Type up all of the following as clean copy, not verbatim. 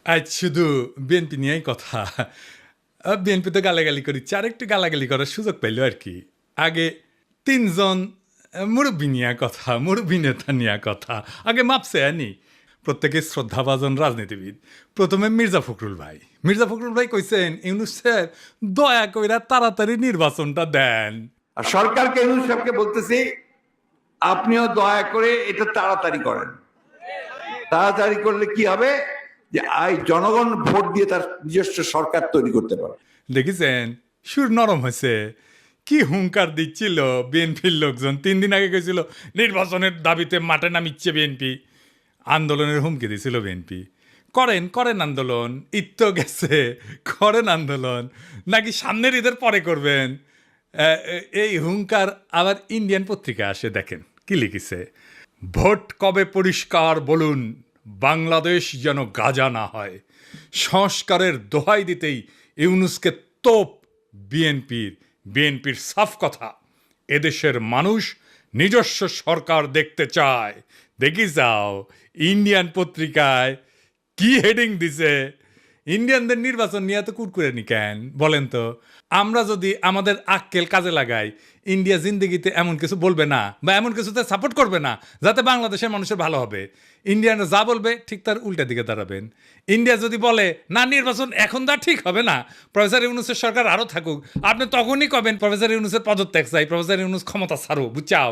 আজ শুধু বিএনপি নিয়েই কথা। বিএনপি তো গালাগালি করিচ্ছে, আর একটু গালাগালি করার সুযোগ পেল আর কি। আগে তিনজন মুরব্বী নিয়ে কথা, মুরব্বী নেতা নিয়ে কথা, আগে মাপছে আনি প্রত্যেকে শ্রদ্ধাভাজন রাজনীতিবিদ। প্রথমে মির্জা ফখরুল ভাই, মির্জা ফখরুল ভাই কইছেন ইউনূস সাহেব দয়া কইরা তাড়াতাড়ি নির্বাচনটা দেন। আর সরকারকে ইউনূস সাহেবকে বলতেছি, আপনিও দয়া করে এটা তাড়াতাড়ি করেন। তাড়াতাড়ি করলে কি হবে, যে জনগণ ভোট দিয়ে তার নিজস্ব সরকার তৈরি করতে পারে। দেখেছেন সুর নরম হয়েছে, কি হুঙ্কার দিচ্ছিল বিএনপির লোকজন। 3 দিন আগে গেছিল নির্বাচনের দাবিতে মাঠে নামিচ্ছে বিএনপি, আন্দোলনের হুমকি দিছিল বিএনপি। করেন করেন আন্দোলন, ঈদ তো গেছে, করেন আন্দোলন, নাকি সামনের ঈদের পরে করবেন। এই হুঙ্কার আবার ইন্ডিয়ান পত্রিকা আসে, দেখেন কি লিখেছে। ভোট কবে পরিষ্কার বলুন, বাংলাদেশ যেন গাজা না হয়। সংস্কারের দোহাই দিতেই ইউনূসকে তোপ বিএনপির সাফ কথা। এদেশের মানুষ নিজস্ব সরকার দেখতে চায়। দেখি যাও ইন্ডিয়ান পত্রিকায় কি হেডিং দিছে। ইন্ডিয়ানদের নির্বাচন নিয়ে এত কুরকুরে নি কেন বলেন তো? আমরা যদি আমাদের আক্কেল কাজে লাগাই, ইন্ডিয়া জিন্দেগিতে এমন কিছু বলবে না বা এমন কিছুতে সাপোর্ট করবে না যাতে বাংলাদেশের মানুষের ভালো হবে। ইন্ডিয়ানরা যা বলবে ঠিক তার উল্টা দিকে দাঁড়াবেন। ইন্ডিয়া যদি বলে না নির্বাচন এখন দা ঠিক হবে না, প্রফেসর ইউনূসের সরকার আরও থাকুক, আপনি তখনই কবেন প্রফেসর ইউনূসের পদত্যাগ চাই, প্রফেসর ইউনূস ক্ষমতা ছাড়ো, বুঝাও।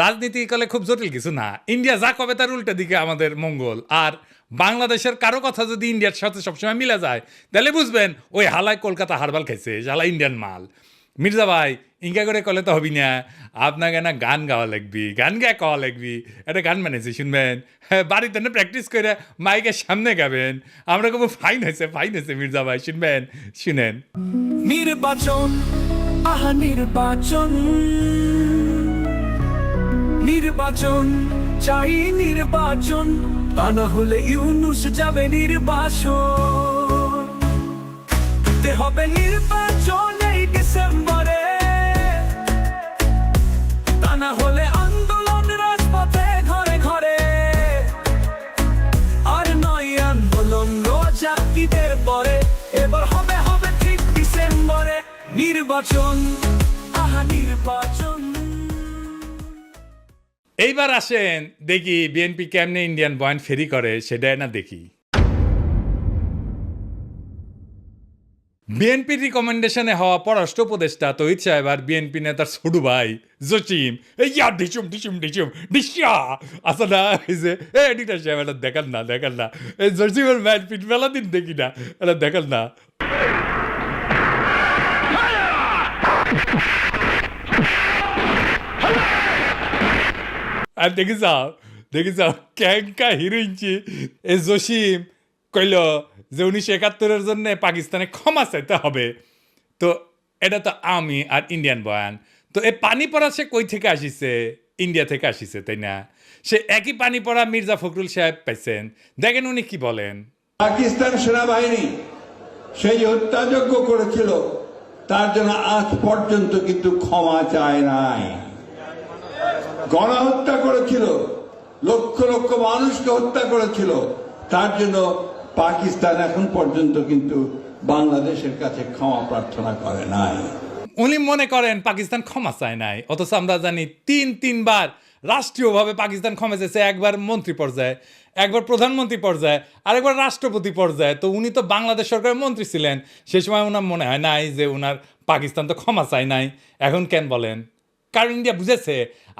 রাজনীতি কালে খুব জটিল কিছু না, ইন্ডিয়া যা কবে তার উল্টা দিকে আমাদের মঙ্গল। আর বাংলাদেশের কারো কথা যদি ইন্ডিয়ার সাথে সবসময় মিলে যায়, তাহলে বুঝবেন ওই হালায় কলকাতা হারবাল খাইছে, হালা ইন্ডিয়ান মাল। মির্জা ভাই ইঙ্কা করে কলে তো হবি না, আপনাকে না গান গাওয়া লাগবি, গান গায়ে কওয়া লাগবি। একটা গান বানিয়েছি শুনবেন, হ্যাঁ বাড়িতে না প্র্যাকটিস করে মাইকের সামনে গাবেন। আমরা খুব ফাইন হয়েছে মির্জা ভাই, শুনবেন, শুনেন। নির্বাচন, আহা নির্বাচন, নির্বাচন চাই নির্বাচন, তা না হলে ইউনূস যাবে নির্বাসন। দিতে হবে নির্বাচন এই ডিসেম্বরে, তা না হলে আন্দোলন রাজপথে ঘরে ঘরে। আর নয় আন্দোলন রোজা ঈদের পরে, এবার হবে হবে ঠিক ডিসেম্বরে নির্বাচন, আহা নির্বাচন। এইবার আসেন দেখি বিএনপি কেমনে ইন্ডিয়ান বয়ান ফেরি করে, সেটাই না দেখি। বিএনপির রিকমেন্ডেশনে হওয়া পররাষ্ট্র উপদেষ্টা তহিদ সাহেব আর বিএনপি নেতার ছোট ভাই জসিম ইয়া ডিচুম ডিচুম ডিচুম ডিসা আসা না হয়েছে। এডিটার সাহেব এটা দেখান না এই জসিমের ম্যাচ পিট মেলা দিন দেখি না, এটা দেখান না। আর দেখি যাও ক্যাঙ্কা হিরোইনছি। এই জসিম কইল যে 1971-এর জন্য পাকিস্তানে ক্ষমা চাইতে হবে। তো এটা তো আমি আর ইন্ডিয়ান বয়ান। তো এই পানি পড়া সে কই থেকে আসিছে? ইন্ডিয়া থেকে আসিছে, তাই না? সে একই পানি পড়া মির্জা ফখরুল সাহেব পাইছেন, দেখেন উনি কি বলেন। পাকিস্তান সেনাবাহিনী সেই হত্যাযজ্ঞ করেছিল, তার জন্য আজ পর্যন্ত কিন্তু ক্ষমা চায় নাই। গণহত্যা করেছিল, লক্ষ লক্ষ মানুষকে হত্যা করেছিল, তার জন্য পাকিস্তান এখন পর্যন্ত কিন্তু বাংলাদেশের কাছে ক্ষমা প্রার্থনা করে নাই। উনি মনে করেন পাকিস্তান ক্ষমা চায় নাই, অথচ আমরা জানি তিনবার রাষ্ট্রীয়ভাবে পাকিস্তান ক্ষমা চেয়েছে। একবার মন্ত্রী পর্যায়ে, একবার প্রধানমন্ত্রী পর্যায়ে, আরেকবার রাষ্ট্রপতি পর্যায়ে। তো উনি তো বাংলাদেশ সরকারের মন্ত্রী ছিলেন, সে সময় ওনার মনে হয় নাই যে ওনার পাকিস্তান তো ক্ষমা চায় নাই। এখন কেন বলেন? কারণ ইন্ডিয়া বুঝেছে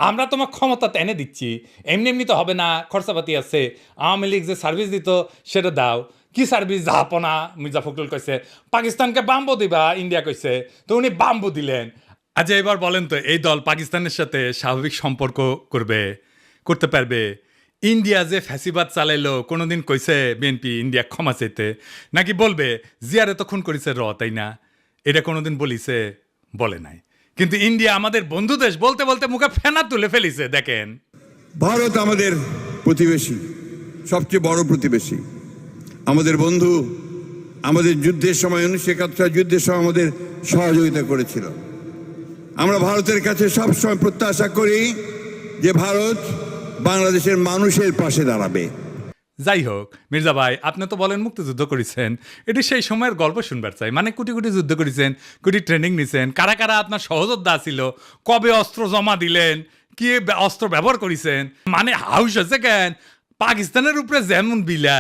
আমরা তোমার ক্ষমতা এনে দিচ্ছি, এমনি তো হবে না, খরচাপাতি আছে। আওয়ামী লীগ যে সার্ভিস দিত সেটা দাও। কি সার্ভিস? জাহাপনা। মির্জা ফখরুল কইছে পাকিস্তানকে বাম্বু দিবা, ইন্ডিয়া কইছে, তো উনি বাম্বু দিলেন। আচ্ছা এবার বলেন তো, এই দল পাকিস্তানের সাথে স্বাভাবিক সম্পর্ক করতে পারবে? ইন্ডিয়া যে ফ্যাসিবাদ চালাইলো, কোনোদিন কইছে বিএনপি ইন্ডিয়া ক্ষমা চাইতে? নাকি বলবে জিয়ারে তো খুন করেছে তাই না? এটা কোনোদিন বলিছে? বলে নাই। কিন্তু ইন্ডিয়া আমাদের বন্ধু দেশ বলতে বলতে মুখে ফেনা তুলে ফেলিছে। দেখেন, ভারত আমাদের প্রতিবেশী, সবচেয়ে বড় প্রতিবেশী, আমাদের বন্ধু। আমাদের যুদ্ধের সময় 1971 যুদ্ধের সময় আমাদের সহযোগিতা করেছিল। আমরা ভারতের কাছে সবসময় প্রত্যাশা করি যে ভারত বাংলাদেশের মানুষের পাশে দাঁড়াবে। যাই হোক মির্জা ভাই, আপনি তো বলেন মুক্তিযুদ্ধ করেছেন, এটি সেই সময়ের গল্প শুনবার চাই। মানে কোটি কোটি যুদ্ধ করেছেন, কোটি ট্রেনিং নিছেন, কারা কারা আপনার সহযোদ্ধা ছিল, কবে অস্ত্র জমা দিলেন, কি অস্ত্র ব্যবহার করেছেন, মানে হাউস আছে কেন পাকিস্তানের উপরে যেমন বিলা,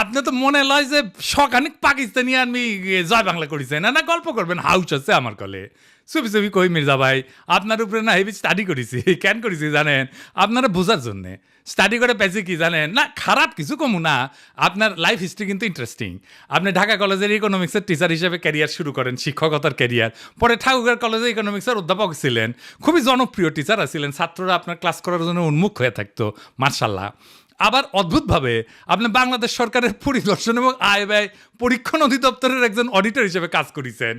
আপনি তো মনে লয় যে সখানিক পাকিস্তানি আমি জয় বাংলা করেছেন, না গল্প করবেন, হাউস আছে আমার কলে। চুপি চুপি কই মির্জা ভাই, আপনার উপরে না হেভি স্টাডি করেছি। কেন করেছি জানেন? আপনারা বোঝার জন্যে স্টাডি করে পেয়েছি কি জানেন? না খারাপ কিছু কমু না, আপনার লাইফ হিস্ট্রি কিন্তু ইন্টারেস্টিং। আপনি ঢাকা কলেজের ইকোনমিক্সের টিচার হিসেবে ক্যারিয়ার শুরু করেন, শিক্ষকতার ক্যারিয়ার। পরে ঠাকুরগাঁও কলেজে ইকোনমিক্সের অধ্যাপক ছিলেন, খুবই জনপ্রিয় টিচার ছিলেন, ছাত্ররা আপনার ক্লাস করার জন্য উন্মুখ হয়ে থাকতো, মার্শাল্লাহ। আবার অদ্ভুতভাবে আপনি বাংলাদেশ সরকারের পরিদর্শন এবং আয় ব্যয় পরীক্ষণ অধিদপ্তরের একজন অডিটর হিসেবে কাজ করেছেন।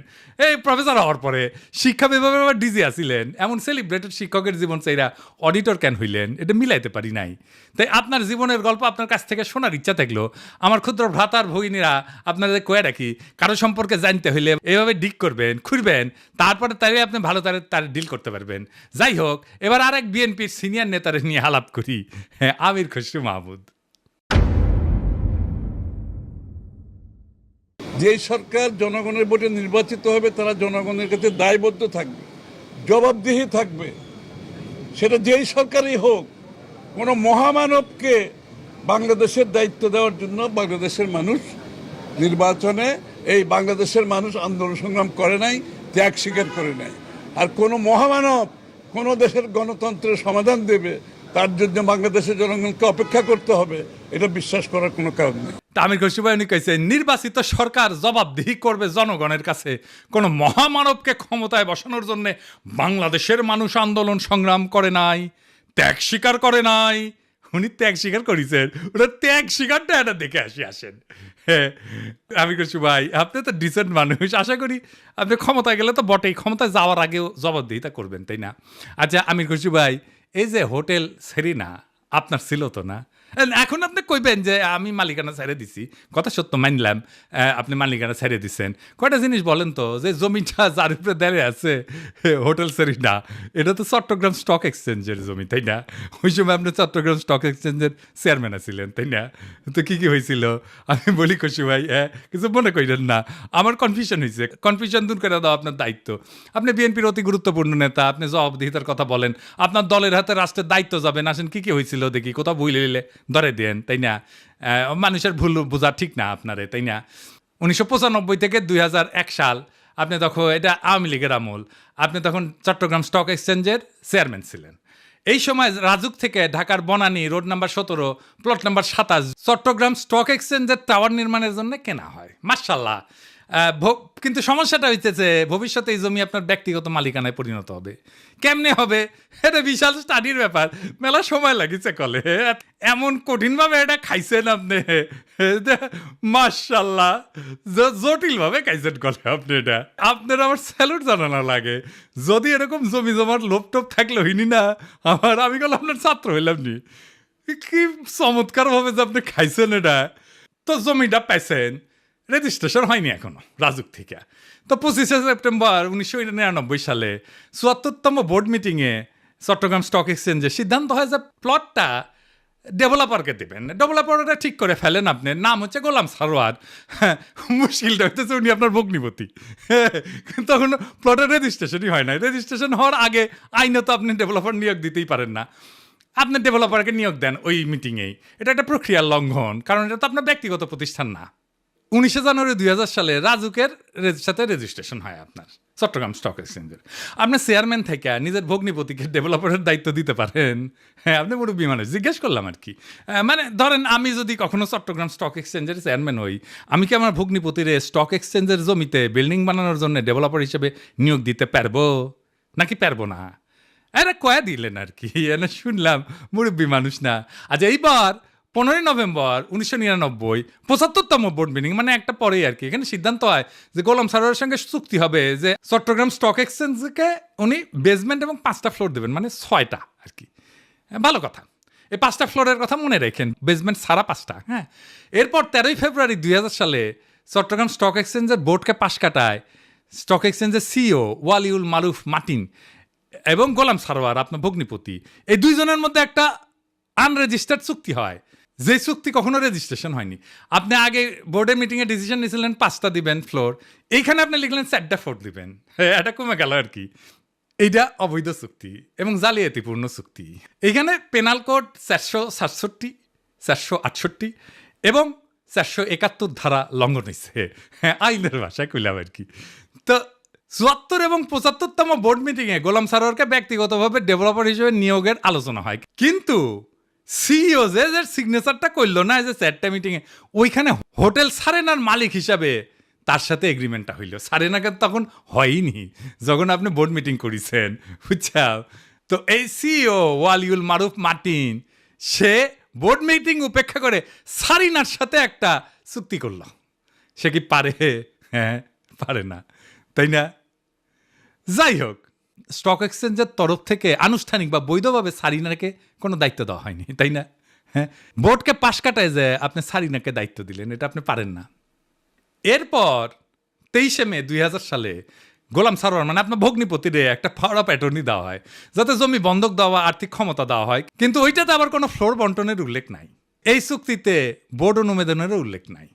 এই প্রফেসর হওয়ার পরে শিক্ষা বিভাগের আবার ডিজি আসিলেন। এমন সেলিব্রেটেড শিক্ষকের জীবন চাইরা অডিটর কেন হইলেন, এটা মিলাইতে পারি নাই। তাই আপনার জীবনের গল্প আপনার কাছ থেকে শোনার ইচ্ছা থাকলো। আমার ক্ষুদ্র ভ্রাতার ভগিনীরা আপনাদের কয়ে রাখি, কারো সম্পর্কে জানতে হইলে এভাবে ডিক করবেন, খুঁড়বেন, তারপরে তাই আপনি ভালো তার ডিল করতে পারবেন। যাই হোক, এবার আরেক বিএনপির সিনিয়র নেতারে নিয়ে আলাপ করি, হ্যাঁ, আমির খসরু মাহমুদ। যে সরকার জনগণের ভোটে নির্বাচিত হবে তারা জনগণের কাছে দায়বদ্ধ থাকবে, জবাবদিহি থাকবে, সেটা যেই সরকারই হোক। কোনো মহামানবকে বাংলাদেশের দায়িত্ব দেওয়ার জন্য বাংলাদেশের মানুষ নির্বাচনে, এই বাংলাদেশের মানুষ আন্দোলন সংগ্রাম করে নাই, ত্যাগ স্বীকার করে নাই। আর কোনো মহামানব কোনো দেশের গণতন্ত্রের সমাধান দেবে, তার জন্য বাংলাদেশের জনগণকে অপেক্ষা করতে হবে, এটা বিশ্বাস করার কোনো কারণ নেই। আমির খসরু ভাই উনি কইছে, নির্বাচিত সরকার জবাবদিহি করবে জনগণের কাছে, কোনো মহামানবকে ক্ষমতায় বসানোর জন্য বাংলাদেশের মানুষ আন্দোলন সংগ্রাম করে নাই, ত্যাগ স্বীকার করে নাই। উনি ত্যাগ স্বীকার করেছেন, ওরা ত্যাগ স্বীকারটা এটা দেখে আসেন। হ্যাঁ, আমির খসরু ভাই, আপনি তো ডিসেন্ট মানুষ, আশা করি আপনি ক্ষমতায় গেলে তো বটেই, ক্ষমতায় যাওয়ার আগেও জবাবদিহিতা করবেন, তাই না? আচ্ছা আমির খসরু ভাই, এই যে হোটেল সেরিনা আপনার ছিল তো না? এখন আপনি কইবেন যে আমি মালিকানা ছেড়ে দিছি, কথা সত্য মানলাম, আপনি মালিকানা ছেড়ে দিচ্ছেন। কয়টা জিনিস বলেন তো, যে জমিটা যার উপরে দাঁড়িয়ে আছে হোটেল সেরিনা, এটা তো চট্টগ্রাম স্টক এক্সচেঞ্জের জমি, তাই না? ওই সময় আপনি চট্টগ্রাম স্টক এক্সচেঞ্জের চেয়ারম্যান ছিলেন, তাই না? তো কি কি হয়েছিল আমি বলি খসরু ভাই, কিছু মনে করেন না, আমার কনফিউশন হয়েছে, কনফিউশন দূর করে দাও আপনার দায়িত্ব। আপনি বিএনপির অতি গুরুত্বপূর্ণ নেতা, আপনি জবাবদিহিতার কথা বলেন, আপনার দলের হাতে রাষ্ট্রের দায়িত্ব যাবেন, আসেন কি কি হয়েছিল দেখি, কোথাও বই লিলে ধরে দেন, তাই না? মানুষের ভুল বোঝা ঠিক না আপনারে, তাই না? 1995 থেকে 2001 সাল আপনি তখন, এটা আওয়ামী লীগের আমল, আপনি তখন চট্টগ্রাম স্টক এক্সচেঞ্জের চেয়ারম্যান ছিলেন। এই সময় রাজুক থেকে ঢাকার Banani road number 17 plot number 27 Chittagong stock এক্সচেঞ্জের টাওয়ার নির্মাণের জন্য কেনা হয়, মাশাআল্লাহ। কিন্তু সমস্যাটা হইতেছে, ভবিষ্যতে এই জমি আপনার ব্যক্তিগত মালিকানায় পরিণত হবে। কেমনে হবে? এটা বিশাল স্টাডির ব্যাপার, মেলা সময় লাগিছে কলে, এমন কঠিনভাবে এটা খাইছেন আপনি, মাশাআল্লাহ, জটিলভাবে খাইছেন কলে আপনি। এটা আপনার আমার স্যালুট জানানো লাগে। যদি এরকম জমি জমার লোভ টোপ থাকলে হইনি না আমি গেল আপনার ছাত্র হইলাম নি। কি চমৎকার ভাবে যে আপনি খাইছেন এটা। তো জমিটা পাইছেন, রেজিস্ট্রেশন হয়নি এখনো রাজুক থেকে। তো 25শে সেপ্টেম্বর 1999 সালে 74তম বোর্ড মিটিংয়ে চট্টগ্রাম স্টক এক্সচেঞ্জে সিদ্ধান্ত হয় যে প্লটটা ডেভেলপারকে দেবেন। ডেভেলপারটা ঠিক করে ফেলেন, আপনার নাম হচ্ছে গোলাম সারোয়ার। মুশকিলটা হইতেছে উনি আপনার ভগ্নিপতি। তখন প্লটের রেজিস্ট্রেশনই হয় না। রেজিস্ট্রেশন হওয়ার আগে আইনত আপনি ডেভেলপার নিয়োগ দিতেই পারেন না। আপনি ডেভেলপারকে নিয়োগ দেন ওই মিটিংয়েই, এটা একটা প্রক্রিয়ার লঙ্ঘন, কারণ এটা তো আপনার ব্যক্তিগত প্রতিষ্ঠান না। 19শে জানুয়ারি 2000 সালে রাজুকের সাথে রেজিস্ট্রেশন হয় আপনার চট্টগ্রাম স্টক এক্সচেঞ্জের। আপনি চেয়ারম্যান থেকে নিজের ভগ্নিপতিকে ডেভেলপারের দায়িত্ব দিতে পারেন? হ্যাঁ, আপনি মুরব্বী মানুষ, জিজ্ঞেস করলাম আর কি। মানে ধরেন আমি যদি কখনো চট্টগ্রাম স্টক এক্সচেঞ্জের চেয়ারম্যান হই, আমি কি আমার ভগ্নিপতির স্টক এক্সচেঞ্জের জমিতে বিল্ডিং বানানোর জন্য ডেভেলপার হিসেবে নিয়োগ দিতে পারবো নাকি পারবো না? এরা কয়া দিলেন আর কি, এনে শুনলাম মুরব্বী মানুষ না। আচ্ছা, এইবার 15 নভেম্বর 1999 75তম বোর্ড মিটিং, মানে একটা পরেই আর কি, এখানে সিদ্ধান্ত হয় যে গোলাম সারোয়ারের সঙ্গে চুক্তি হবে যে চট্টগ্রাম স্টক এক্সচেঞ্জকে উনি বেসমেন্ট এবং 5টা ফ্লোর দেবেন, মানে 6টা আর কি। ভালো কথা, এই 5টা ফ্লোরের কথা মনে রাখেন, বেসমেন্ট সারা 5টা। হ্যাঁ, এরপর 13 ফেব্রুয়ারি 2000 সালে চট্টগ্রাম স্টক এক্সচেঞ্জের বোর্ডকে পাশ কাটায় স্টক এক্সচেঞ্জের সিইও ওয়ালিউল মারুফ মার্টিন এবং গোলাম সারোয়ার আপনার ভগ্নিপতি, এই দুইজনের মধ্যে একটা আনরেজিস্টার্ড চুক্তি হয় যে চুক্তি কখনো রেজিস্ট্রেশন হয়নি। আপনি আগে বোর্ডের মিটিংয়ে ডিসিশন নিয়েছিলেন 5টা দিবেন ফ্লোর, এইখানে আপনি লিখলেন 4টা ফ্লোর দিবেন। হ্যাঁ, এটা কমে গেল আর কি। এইটা অবৈধ চুক্তি এবং জালিয়াতিপূর্ণ চুক্তি। এইখানে পেনাল কোড 467, 468 এবং 471 ধারা লঙ্ঘন হয়েছে। হ্যাঁ, আইনের ভাষায় কইলাম আর কি। তো 74 এবং 75তম বোর্ড মিটিংয়ে গোলাম সারোয়ারকে ব্যক্তিগতভাবে ডেভেলপার হিসেবে নিয়োগের আলোচনা হয়, কিন্তু সিইও যে সিগনেচারটা করলো না যে 4টা মিটিংয়ে, ওইখানে হোটেল সারেনার মালিক হিসাবে তার সাথে এগ্রিমেন্টটা হইল। সারেনাকে তখন হয়নি যখন আপনি বোর্ড মিটিং করেছেন, বুঝছাও। তো এই সিইও ওয়ালিউল মারুফ মার্টিন সে বোর্ড মিটিং উপেক্ষা করে সারিনার সাথে একটা চুক্তি করলো। সে কি পারে? হ্যাঁ, পারে না, তাই না? যাই হোক, স্টক এক্সচেঞ্জের তরফ থেকে আনুষ্ঠানিক বা বৈধভাবে সারিনাকে কোনো দায়িত্ব দেওয়া হয়নি, তাই না? হ্যাঁ, বোর্ডকে পাশ কাটায় যে আপনি সারিনাকে দায়িত্ব দিলেন, এটা আপনি পারেন না। এরপর 23শে মে 2000 সালে গোলাম সারোয়ার মানে আপনার ভগ্নিপতিরে একটা পাওয়ার অফ অ্যাটর্নি দেওয়া হয় যাতে জমি বন্ধক দেওয়া, আর্থিক ক্ষমতা দেওয়া হয়, কিন্তু ওইটাতে আবার কোনো ফ্লোর বন্টনের উল্লেখ নাই। এই চুক্তিতে বোর্ড অনুমোদনেরও উল্লেখ নাই।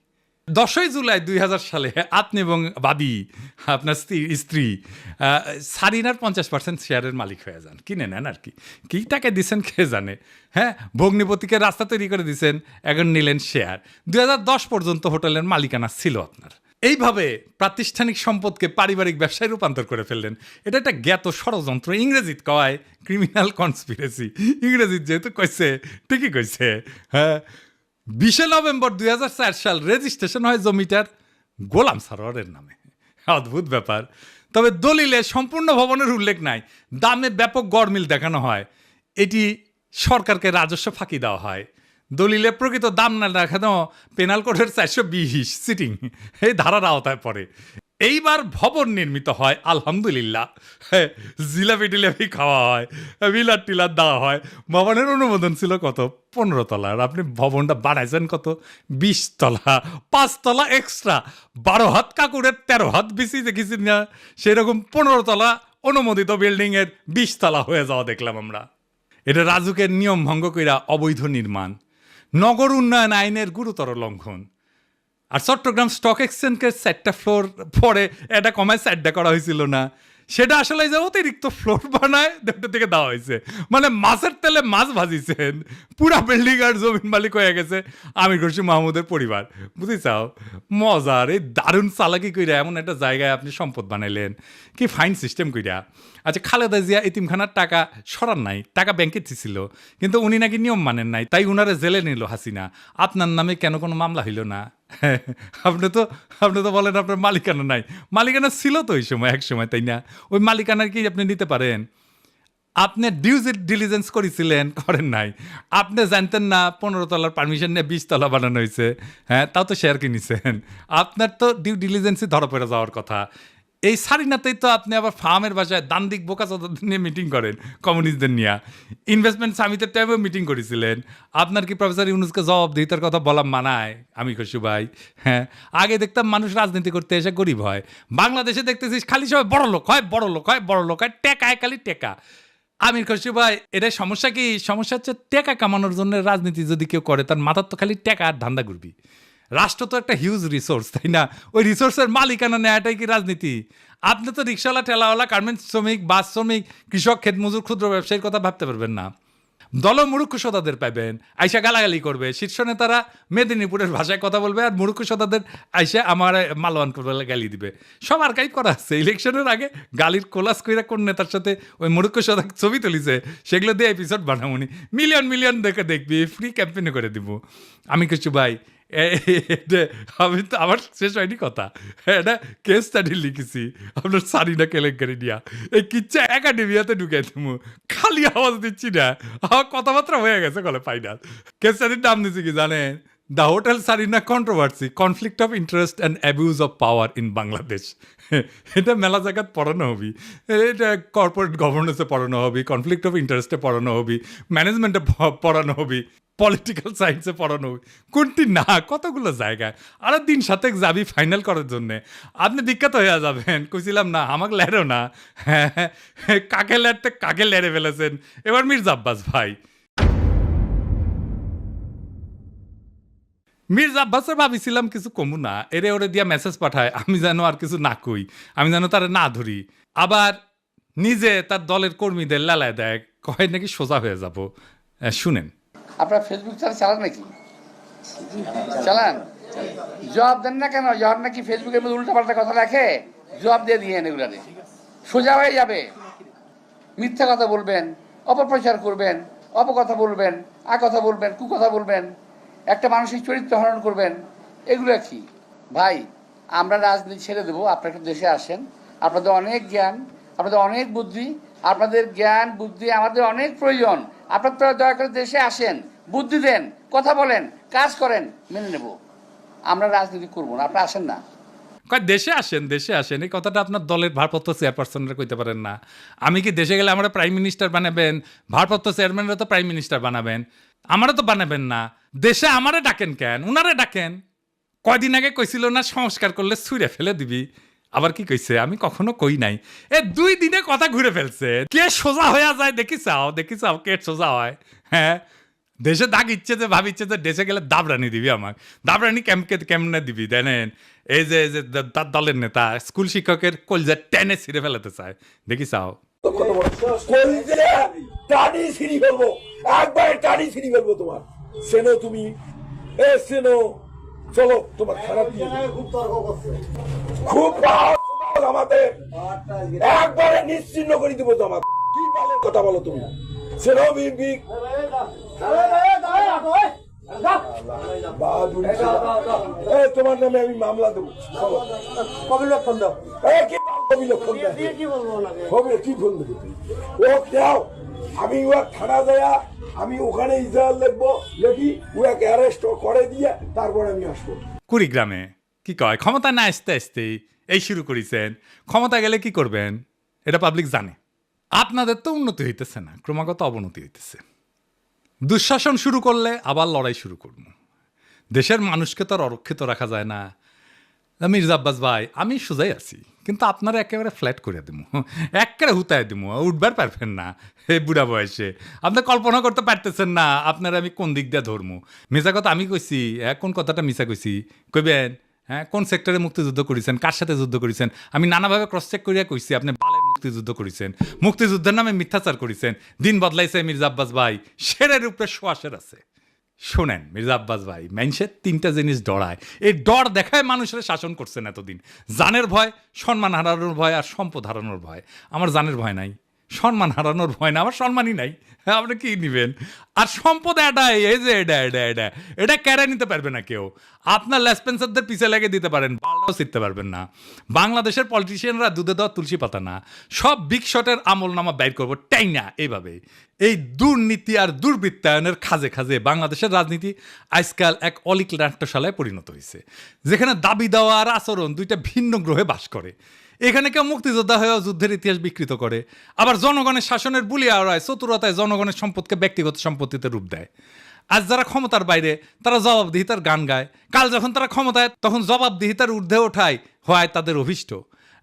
10ই জুলাই 2000 সালে আপনি এবং বাদী আপনার স্ত্রী সারিনার 50% শেয়ারের মালিক হয়ে যান, কিনে নেন আর কি। কী টাকা দিচ্ছেন কে জানে। হ্যাঁ, ভগ্নিপতিকে রাস্তা তৈরি করে দিচ্ছেন, এখন নিলেন শেয়ার। 2010 পর্যন্ত হোটেলের মালিকানা ছিল আপনার। এইভাবে প্রাতিষ্ঠানিক সম্পদকে পারিবারিক ব্যবসায় রূপান্তর করে ফেললেন। এটা একটা জ্ঞাত ষড়যন্ত্র, ইংরেজিত কয় ক্রিমিনাল কনস্পিরেসি। ইংরেজিত যেহেতু কইছে ঠিকই কইছে। হ্যাঁ, 20শে নভেম্বর 2004 সাল রেজিস্ট্রেশন হয় জমিটার গোলাম সারোয়ারের নামে। অদ্ভুত ব্যাপার। তবে দলিলে সম্পূর্ণ ভবনের উল্লেখ নাই, দামে ব্যাপক গড়মিল দেখানো হয়, এটি সরকারকে রাজস্ব ফাঁকি দেওয়া হয়। দলিলে প্রকৃত দাম না দেখানো পেনাল কোডের 420 সিটিং এই ধারার আওতায় পড়ে। এইবার ভবন নির্মিত হয় আলহামদুলিল্লাহ। হ্যাঁ, জিলাপি টিলাপি খাওয়া হয়, বিলার টিলার দেওয়া হয়। ভবনের অনুমোদন ছিল কত? 15 তলার। আপনি ভবনটা বাড়াইছেন কত? 20 তলা, 5 তলা এক্সট্রা। 12 হাত কাকুরের 13 হাত বেশি দেখেছি না, সেরকম 15 তলা অনুমোদিত বিল্ডিংয়ের 20 তলা হয়ে যাওয়া দেখলাম আমরা। এটা রাজুকের নিয়ম ভঙ্গ কইরা অবৈধ নির্মাণ, নগর উন্নয়ন আইনের গুরুতর লঙ্ঘন। আর চট্টগ্রাম স্টক এক্সচেঞ্জকে 4টা ফ্লোর পরে এটা কমায় 4টা করা হয়েছিল না, সেটা আসলে যে অতিরিক্ত ফ্লোর বানায় দুটো থেকে দেওয়া হয়েছে। মানে মাছের তেলে মাছ ভাজিছেন, পুরা বিল্ডিং আর জমিন মালিক হয়ে গেছে আমির খুরশিদ মাহমুদের পরিবার। বুঝিছাও? মজার এই দারুণ চালাকি কইরা এমন একটা জায়গায় আপনি সম্পদ বানাইলেন, কি ফাইন সিস্টেম কইরা। আচ্ছা, খালেদা জিয়া এতিমখানার টাকা সরান নাই, টাকা ব্যাংকে ছিল, কিন্তু উনি নাকি নিয়ম মানেন নাই, তাই উনারে জেলে নিল হাসিনা। আপনার নামে কেন কোনো মামলা হইল না? আপনি তো বলেন আপনার মালিকানা নাই। মালিকানা ছিল তো ওই সময়, এক সময়, তাই না? ওই মালিকানার কি আপনি নিতে পারেন? আপনি ডিউ ডিলিজেন্স করেছিলেন? করেন নাই। আপনি জানতেন না 15 তলার পারমিশন নিয়ে 20 তলা বানানো হয়েছে? হ্যাঁ, তাও তো শেয়ার কিনেছেন। আপনার তো ডিউ ডিলিজেন্সই ধরা পড়ে যাওয়ার কথা। এই সারিনাতেই তো আপনি আবার ফার্মের বাসায় দান্দিক বোকাচোদাদের নিয়ে মিটিং করেন, কমিউনিস্টদের নিয়ে। ইনভেস্টমেন্ট সামিটের টাইমেও মিটিং করেছিলেন। আপনার কি প্রফেসর ইউনুসকে জবাবদিহিতার কথা বলা মানায়? আমি খুশি ভাই। হ্যাঁ, আগে দেখতাম মানুষ রাজনীতি করতে এসে গরিব হয়, বাংলাদেশে দেখতেছিস খালি সবাই বড় লোক হয়, বড় লোক হয়, বড় লোক হয়, টেকায় খালি টেকা। আমির খুশি ভাই, এটাই সমস্যা। কি সমস্যা হচ্ছে? টেকা কামানোর জন্য রাজনীতি যদি কেউ করে, তার মাথার তো খালি টেকা আর ধান্দা ঘুরবি। রাষ্ট্র তো একটা হিউজ রিসোর্স, তাই না? ওই রিসোর্সের মালিকানা নেওয়াটাই কি রাজনীতি? আপনি তো রিক্সাওয়ালা, ঠেলাওয়ালা, গার্মেন্টস শ্রমিক, বাস শ্রমিক, কৃষক, ক্ষেতমজুর, ক্ষুদ্র ব্যবসায়ীর কথা ভাবতে পারবেন না। দলমূর্খ সদাদের পাইবেন, আইসা গালাগালি করবে। শীর্ষ নেতারা মেদিনীপুরের ভাষায় কথা বলবে, আর মূর্খ সদাদের আইসা আমার মালওয়ান করবে, গালি দিবে। সব আর্কাইভ করা আছে। ইলেকশনের আগে গালির কোলাস কইরা কোন নেতার সাথে ওই মূর্খ সদা ছবি তুলিছে, সেগুলো দিয়ে এপিসোড বানাবনি। মিলিয়ন মিলিয়ন দেখে দেখবি, ফ্রি ক্যাম্পেইনে করে দিব। আমি কিছু ভাই, আমি তো আমার শেষ হয়নি কথা। এটা কেস স্টাডি লিখেছি আপনার সারিনা কেলেঙ্কারি নিয়া। এই কিচ্ছা একাডেমিয়াতে ঢুকাই দেবো, খালি আওয়াজ দিচ্ছি না, আমার কথাবার্তা হয়ে গেছে কলে ফাইনাল। কেস স্টাডির নাম দিচ্ছি কি জানেন? The hotel Sarina controversy, conflict of interest and abuse of power in Bangladesh. এটা মেলা জায়গাত পড়ানো হবি, এটা কর্পোরেট গভর্নেন্সে পড়ানো হবি, কনফ্লিক্ট অফ ইন্টারেস্টে পড়ানো হবি, ম্যানেজমেন্টে পড়ানো হবি, পলিটিক্যাল সায়েন্সে পড়ানো হবি। কোনটি না, কতগুলো জায়গায়। আরো দিন সাথে যাবি ফাইনাল করার জন্যে, আপনি বিখ্যাত হয়ে যাবেন। কইছিলাম না আমাকে লেরো না। হ্যাঁ, কাকে লেরতে কাকে লেরে ফেলেছেন। এবার মির্জা আব্বাস ভাই, মির্জা আব্বাসের ভাবিছিলাম কিছু কমু না, এরে ওরে দিয়া মেসেজ পাঠায় আমি যেন আর কিছু না কই, আমি যেন তারা না ধরি। আবার নিজে তার দলের কর্মীদের লালায় দেয়, কয় নাকি সোজা হয়ে যাব। শুনেন। আপনার ফেসবুক চালান নাকি? চালান, জবাব দেন না কেন? যখন নাকি ফেসবুকের মধ্যে উল্টাপাল্টা কথা লেখে জবাব দিয়ে দিয়ে এগুলারে সোজা হয়ে যাবে। মিথ্যা কথা বলবেন, অপপ্রচার করবেন, অপকথা বলবেন, কথা বলবেন, কুকথা বলবেন, একটা মানসিক চরিত্র হরণ করবেন, এগুলো কি ভাই? আমরা রাজনীতি ছেড়ে দেবো, আপনারা দেশে আসেন, আপনাদের অনেক জ্ঞান, আপনাদের অনেক বুদ্ধি, আপনাদের জ্ঞান বুদ্ধি আমাদের অনেক প্রয়োজন। আপনারা দয়া করে দেশে আসেন, বুদ্ধি দেন, কথা বলেন, কাজ করেন, মেনে নেব। আমরা রাজনীতি করবো না, আপনারা আসেন না। কয় দেশে আসেন, দেশে আসেন, এই কথাটা আপনার দলের ভারপ্রাপ্ত চেয়ারপারসনরা কইতে পারেন না? আমি কি দেশে গেলে আমরা প্রাইম মিনিস্টার বানাবেন? ভারপ্রাপ্ত চেয়ারম্যানরা তো প্রাইম মিনিস্টার বানাবেন, আমারও তো বানাবেন না। দেশে আমারে ডাকেন কেন? উনারে ডাকেন। কয়দিন আগে কইছিল না সংস্কার করলে ছুঁড়ে ফেলে দিবি, আবার কি কইছে? আমি কখনো কই নাই। 2 দিনে কথা ঘুরে ফেলছে। কে সোজা হয়ে যায় দেখি চাও কে সোজা হয়। হ্যাঁ, দেশে দাগ ইচ্ছে যে ভাবিচ্ছে যে দেশে গেলে দাবরানি দিবি, আমাকে দাবরানি কেমনে দিবি জানেন? এই যে তার দলের নেতা স্কুল শিক্ষকের কলজা টেনে ছিঁড়ে ফেলাতে চায়, দেখি চাও। টানি ছিঁড়ি ফেলবো, একবারে টানি ছিঁড়ি ফেলবো তোমার। সেনো তুমি সেনো, চলো তোমার খারাপ খুব আমাদের একবারে নিশ্চিন্ন করে দিব তোমার। কি বলে কথা বলো তুমি? সেনো বিগ তোমার নামে আমি মামলা দেবো। কবিলক্ষণ দাও। কবিলক্ষণ কি বলবো? ও দাও, আমি ও থানা দেয়া, আমি ওখানে ইজাহার লিখবো, লিখি ওকে অ্যারেস্ট করে দিয়ে তারপরে আমি আসবো। কুড়িগ্রামে কি কয়, ক্ষমতা না আসতে আসতেই এই শুরু করেছেন। ক্ষমতা গেলে কি করবেন এটা পাবলিক জানে। আপনাদের তো উন্নতি হইতেছে না, ক্রমাগত অবনতি হইতেছে। দুঃশাসন শুরু করলে আবার লড়াই শুরু করবো। দেশের মানুষকে তো আর অরক্ষিত রাখা যায় না। মির্জা আব্বাস ভাই, আমি সোজাই আছি, কিন্তু আপনারা একেবারে ফ্ল্যাট করে দেবো, একেবারে হুতায় দেবো, উঠবার পারবেন না। এই বুড়া বয়সে আপনি কল্পনা করতে পারতেছেন না আপনারা আমি কোন দিক দিয়ে ধরবো। মিশা কথা আমি কইছি, কোন কথাটা মিশা কইছি কইবেন? হ্যাঁ, কোন সেক্টরে মুক্তিযুদ্ধ করেছেন, কার সাথে যুদ্ধ করেছেন? আমি নানাভাবে ক্রস চেক করিয়া কইছি আপনি বালের মুক্তিযুদ্ধ করেছেন, মুক্তিযুদ্ধের নামে মিথ্যাচার করেছেন। দিন বদলাইছে মির্জা আব্বাস ভাই, শেরের উপরে শোয়াশের আছে। শোনেন মির্জা আব্বাস ভাই, মানুষের 3টা জিনিস ডরায়, এই ডর দেখায় মানুষের শাসন করছেন এতদিন। জানের ভয়, সম্মান হারানোর ভয়, আর সম্পদ হারানোর ভয়। আমার জানের ভয় নাই, সম্মান হারানোর ভয় না, আমার সম্মানই নাই। হ্যাঁ, আপনি কি নিবেন? আর সম্পদ এটাই, এই যে এটা কেড়ে নিতে পারবে না কেউ। আপনার লেসপেন্সারদের পিছে লেগে দিতে পারেন, বালটাও শিখতে পারবেন না। বাংলাদেশের পলিটিশিয়ানরা দুধে দেওয়া তুলসী পাতা না, সব বিগ শটের আমল নামা বাইর করবো টাই না। এইভাবে এই দুর্নীতি আর দুর্বৃত্তায়নের খাজে খাজে বাংলাদেশের রাজনীতি আজকাল এক অলিক নাট্যশালায় পরিণত হয়েছে, যেখানে দাবি দেওয়া আর আচরণ দুইটা ভিন্ন গ্রহে বাস করে। এখানে কেউ মুক্তিযোদ্ধা হয়েও যুদ্ধের ইতিহাস বিকৃত করে, আবার জনগণের শাসনের বুলিয়া ওড়ায়, চতুরতায় জনগণের সম্পদকে ব্যক্তিগত সম্পত্তিতে রূপ দেয়। আজ যারা ক্ষমতার বাইরে তারা জবাবদিহিতার গান গায়, কাল যখন তারা ক্ষমতায় তখন জবাবদিহিতার ঊর্ধ্বে ওঠায় হয় তাদের অভিষ্ট।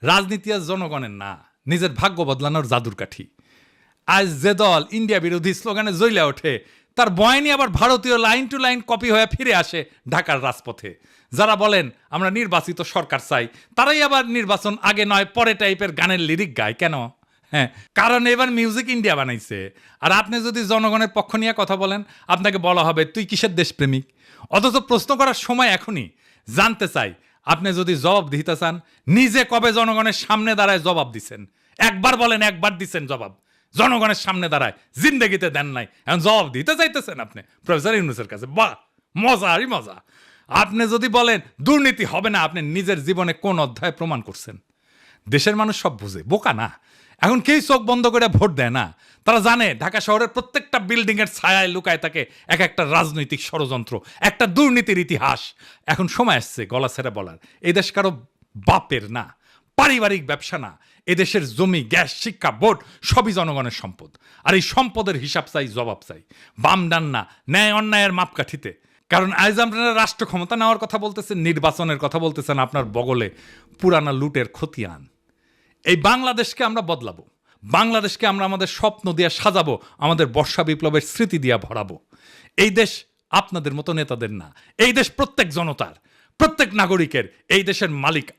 রাজনীতি আজ জনগণের না, নিজের ভাগ্য বদলানোর জাদুর কাঠি। আজ যে দল ইন্ডিয়া বিরোধী স্লোগানে জ্বলে ওঠে, তার বয়ানি আবার ভারতীয় লাইন টু লাইন কপি হয়ে ফিরে আসে ঢাকার রাজপথে। যারা বলেন আমরা নির্বাচিত সরকার চাই, তারাই আবার নির্বাচন আগে নয় পরে টাইপের গানের লিরিক গায়। কেন? হ্যাঁ, কারণ এবার মিউজিক ইন্ডিয়া বানাইছে। আর আপনি যদি জনগণের পক্ষ নিয়ে কথা বলেন, আপনাকে বলা হবে তুই কিসের দেশপ্রেমিক। অথচ প্রশ্ন করার সময় এখনই। জানতে চাই, আপনি যদি জবাব দিতে চান, নিজে কবে জনগণের সামনে দাঁড়ায় জবাব দিছেন? একবার বলেন, একবার দিচ্ছেন জবাব জনগণের সামনে দাঁড়ায়? জিন্দেগিতে দেন নাই, এখন জবাব দিতে চাইতেছেন আপনি প্রফেসর ইউনূসের কাছে। বাহ, মজা আরই মজা। আপনি যদি বলেন দুর্নীতি হবে না, আপনি নিজের জীবনে কোন অধ্যায় প্রমাণ করছেন? দেশের মানুষ সব বুঝে, বোকা না। এখন কেউ চোখ বন্ধ করে ভোট দেয় না। তারা জানে ঢাকা শহরের প্রত্যেকটা বিল্ডিং এর ছায়ায় লুকায় থাকে এক একটা রাজনৈতিক ষড়যন্ত্র, একটা দুর্নীতির ইতিহাস। এখন সময় আসছে গলা ছেড়ে বলার, এই দেশ কারো বাপের না, পারিবারিক ব্যবসা না। এদেশের জমি, গ্যাস, শিক্ষা, ভোট সবই জনগণের সম্পদ। আর এই সম্পদের হিসাব চাই, জবাব চাই, বাম ডান না, ন্যায় অন্যায়ের মাপকাঠিতে। কারণ আজ আপনারা রাষ্ট্র ক্ষমতা নেওয়ার কথা বলতেছেন, নির্বাচনের কথা বলতেছেন, আপনার বগলে পুরানা লুটের খতিয়ান। এই বাংলাদেশকে আমরা বদলাবো, বাংলাদেশকে আমরা আমাদের স্বপ্ন দিয়ে সাজাবো, আমাদের বর্ষা বিপ্লবের স্মৃতি দিয়ে ভরাবো। এই দেশ আপনাদের মতো নেতাদের না। এই দেশ প্রত্যেক জনতার, প্রত্যেক নাগরিকের। এই দেশের মালিক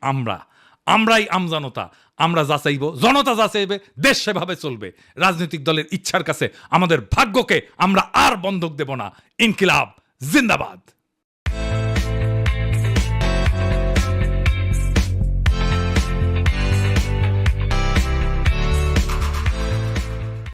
আমরাই আমজনতা। আমরা যাচাইব, জনতা যাচাইবে, দেশ সেভাবে চলবে। রাজনৈতিক দলের ইচ্ছার কাছে আমাদের ভাগ্যকে আমরা আর বন্ধক দেব না। ইনকিলাব জিন্দাবাদ।